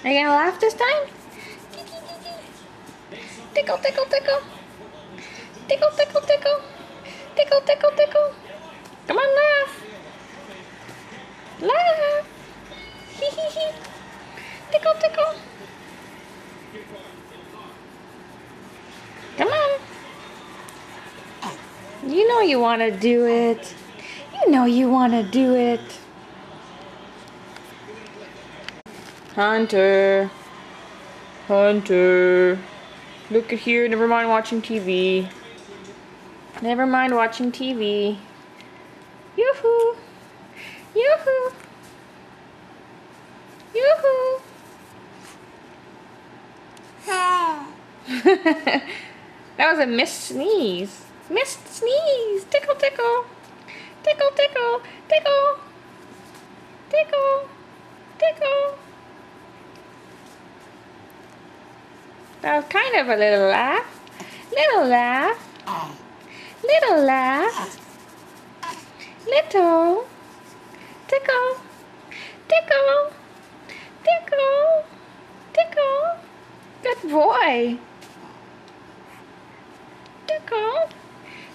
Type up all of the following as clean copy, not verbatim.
Are you gonna laugh this time? Tickle, tickle, tickle. Tickle, tickle, tickle. Tickle, tickle, tickle. Come on, laugh. Laugh. Hee hee hee. Tickle, tickle. Come on. You know you want to do it. You know you want to do it. Hunter. Hunter. Look at here. Never mind watching TV. Never mind watching TV. Yoo-hoo. Yoo-hoo. Yoo-hoo. That was a missed sneeze. Missed sneeze. Tickle, tickle. Tickle, tickle. Tickle. Tickle. Tickle. That was kind of a little laugh. Little laugh. Little laugh. Little. Tickle. Tickle. Tickle. Tickle. Good boy. Tickle.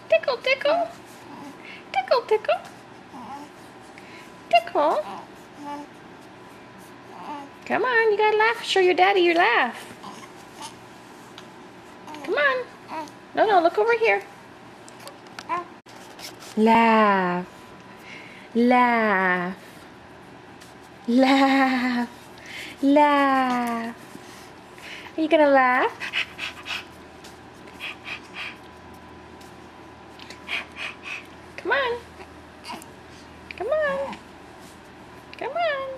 Tickle, tickle. Tickle, tickle. Tickle. Come on, you gotta laugh. Show your daddy your laugh. Come on. No, look over here. Laugh. Laugh. Laugh. Laugh. Are you gonna laugh? Come on. Come on. Come on.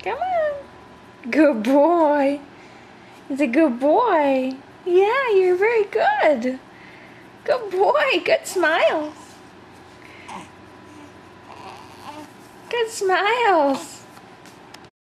Come on. Good boy. He's a good boy. Yeah, you're very good. Good boy. Good smiles. Good smiles.